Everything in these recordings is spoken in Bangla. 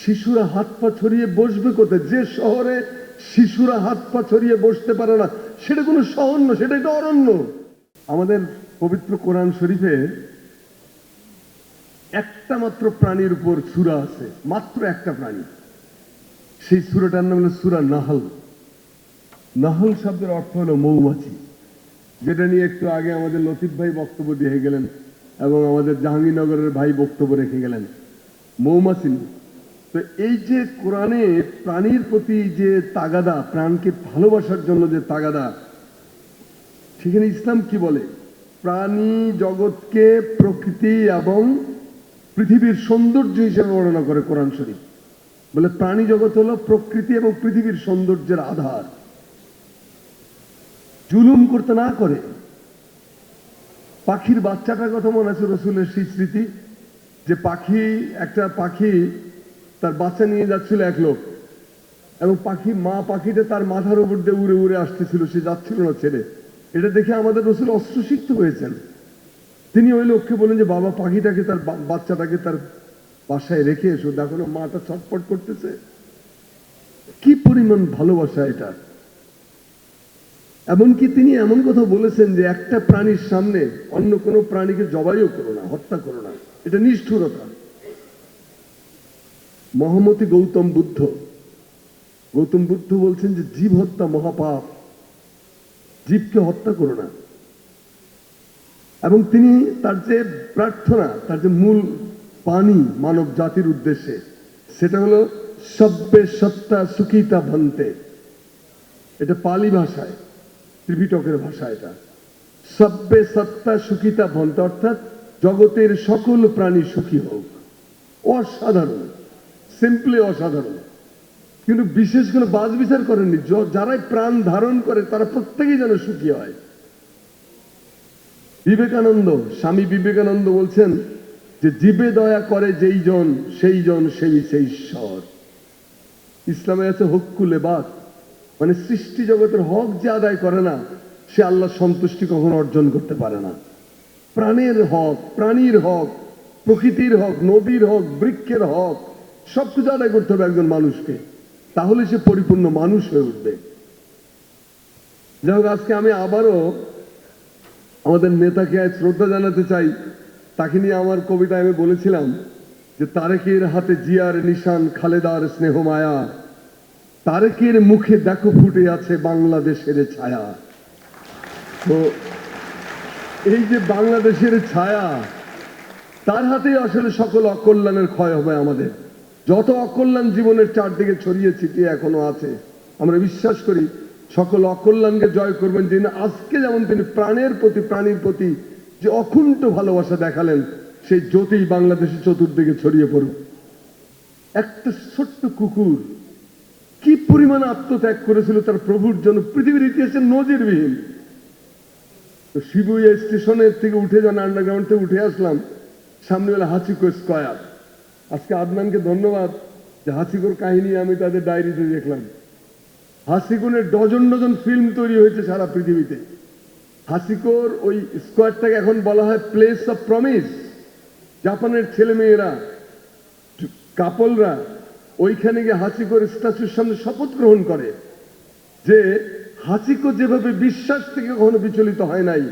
শিশুরা হাত পা ছড়িয়ে বসবে কোথায়? যে শহরে শিশুরা হাত পা ছড়িয়ে বসতে পারে না, সেটা কোনো শহর না, সেটা একটা অরণ্য। আমাদের পবিত্র কোরআন শরীফে একটা মাত্র প্রাণীর উপর সূরা আছে, মাত্র একটা প্রাণী। সেই সূরাটার নাম হলো সূরা নাহল। নাহল শব্দের অর্থ হলো মৌমাছি, যেটা নিয়ে একটু আগে আমাদের লতিফ ভাই বক্তব্য দিয়ে গেলেন এবং আমাদের জাহাঙ্গীরনগরের ভাই বক্তব্য রেখে গেলেন। মৌমাছি। তো এই যে কোরআনে প্রাণীর প্রতি যে তাগাদা, প্রাণকে ভালোবাসার জন্য যে তাগাদা, সেখানে ইসলাম কি বলে? প্রাণী জগৎকে প্রকৃতি এবং পৃথিবীর সৌন্দর্য হিসেবে বর্ণনা করে কোরআন শরীফ। বলে প্রাণী জগৎ হলো প্রকৃতি এবং পৃথিবীর সৌন্দর্যের আধার। জুলুম করতে না করে। পাখির বাচ্চাটার কথা মনে আছে রসুলের সেই স্মৃতি, যে একটা পাখি তার বাচ্চা নিয়ে যাচ্ছিল এক লোক, এবং মা পাখিটা তার মাথার উপর দিয়ে উড়ে উড়ে আসতেছিল, সে যাচ্ছিল না ছেড়ে। এটা দেখে আমাদের রসুল অস্ত্রসিক্ত হয়েছেন। তিনি ওই লোককে বলেন যে বাবা, পাখিটাকে, তার বাচ্চাটাকে তার বাসায় রেখে এসো, দেখো না মাটা ছটফট করতেছে। কি পরিমাণ ভালোবাসা এটা! এমনকি তিনি এমন কথা বলেছেন যে একটা প্রাণীর সামনে অন্য কোনো প্রাণীকে জবাইও করো না, হত্যা করো না, এটা নিষ্ঠুরতা। মহামতি গৌতম বুদ্ধ বলছেন যে জীব হত্যা মহাপাপ, জীবকে হত্যা করো না। এবং তিনি তার যে প্রার্থনা, তার যে মূল বাণী মানব জাতির উদ্দেশ্যে, সেটা হলো সব্বে সত্তা সুখিতা ভন্তে। এটা পালি ভাষায়, ত্রিপিটকের ভাষা। এটা সব্বে সত্তা সুখিতা ভন্তে, অর্থাৎ জগতের সকল প্রাণী সুখী হোক। অসাধারণ, সিম্পলি অসাধারণ। কিন্তু বিশেষ করে বাজ বিচার করেননি। যারাই প্রাণ ধারণ করে তারা প্রত্যেকেই যেন সুখী হয়। স্বামী বিবেকানন্দ বলছেন যে জীবে দয়া করে যেই জন সেই ঈশ্বর। ইসলামে আছে হক্কুলে বাদ, মানে সৃষ্টি জগতের হক যে আদায় করে না, সে আল্লাহর সন্তুষ্টি কখনো অর্জন করতে পারে না। প্রাণের হক, প্রাণীর হক, প্রকৃতির হক, নদীর হক, বৃক্ষের হক, সবকিছু আদায় করতে হবে একজন মানুষকে, তাহলে সে পরিপূর্ণ মানুষ হয়ে উঠবে। যাই হোক, আজকে আমি আবারও আমাদের নেতাকে শ্রদ্ধা জানাতে চাই। তাকে নিয়ে আমার কবিতায় আমি বলেছিলাম যে তারেকের হাতে জিয়ার নিশান, খালেদার স্নেহ মায়া, তারেকের মুখে দেখো ফুটে আছে বাংলাদেশের ছায়া। তো এই যে বাংলাদেশের ছায়া, তার হাতেই আসলে সকল অকল্যাণের ক্ষয় হবে। আমাদের যত অকল্যাণ জীবনের চারদিকে ছড়িয়ে ছিটিয়ে এখনো আছে, আমরা বিশ্বাস করি সকল অকল্যাণকে জয় করবেন যিনি। আজকে যেমন তিনি প্রাণীর প্রতি যে অকুণ্ঠ ভালোবাসা দেখালেন, সেই জ্যোতি বাংলাদেশের চতুর্দিকে ছড়িয়ে পড়ুক। একটা ছোট্ট কুকুর কি পরিমাণ আত্মত্যাগ করেছিল তার প্রভুর জন্য, পৃথিবীর ইতিহাসে নজিরবিহীন। তো শিবুয়া স্টেশনের থেকে উঠে যান, আন্ডারগ্রাউন্ড থেকে উঠে আসলাম, সামনে হলো হাসিকো স্কয়ার। আজকে আদনানকে ধন্যবাদ যে হাসিকোর কাহিনী আমি তাদের ডায়েরিতে দেখলাম। হাসিকোনের ডজন ফিল্ম তৈরি হয়েছে সারা পৃথিবীতে। হাসিকোর ওই স্কোয়ারটাকে এখন বলা হয় প্লেস অফ প্রমিস। জাপানের ছেলেমেয়েরা, কাপলরা ওইখানে গিয়ে হাসিকোর স্ট্যাচুর সামনে শপথ গ্রহণ করে যে হাসিকো যেভাবে বিশ্বাস থেকে কখনো বিচলিত হয় নাই,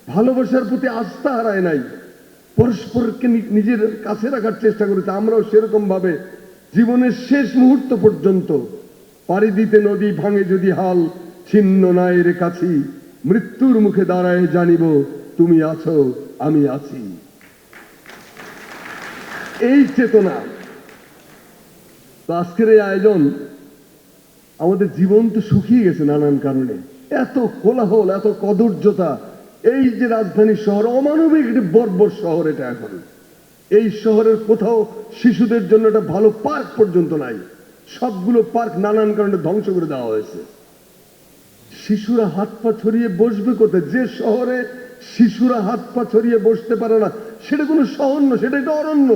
ভালোবাসার প্রতি আস্থা হারায় নাই, পরস্পরকে নিজের কাছে রাখার চেষ্টা করেছে, আমরাও সেরকম ভাবে জীবনের শেষ মুহূর্ত পর্যন্ত পাড়ি দিতে নদী ভাঙে যদি হাল, ছিন্ন নাই রে কাছি, মৃত্যুর মুখে দাঁড়ায় জানিব তুমি আছো আমি আছি। এই চেতনা। তো আজকের এই আয়োজন, আমাদের জীবন তো শুকিয়ে গেছে নানান কারণে। এত কোলাহল, এত কদর্যতা। এই যে রাজধানী শহর, অমানবিক একটি বর্বর শহর এটা। এখন এই শহরের কোথাও শিশুদের জন্য একটা ভালো পার্ক পর্যন্ত নাই। সবগুলো পার্ক নানান কারণে ধ্বংস করে দেওয়া হয়েছে। শিশুরা হাত পা ছড়িয়ে বসবে কোথায়? যে শহরে শিশুরা হাত পা ছড়িয়ে বসতে পারে না, সেটা কোনো শহর না, সেটা একটা অরণ্য।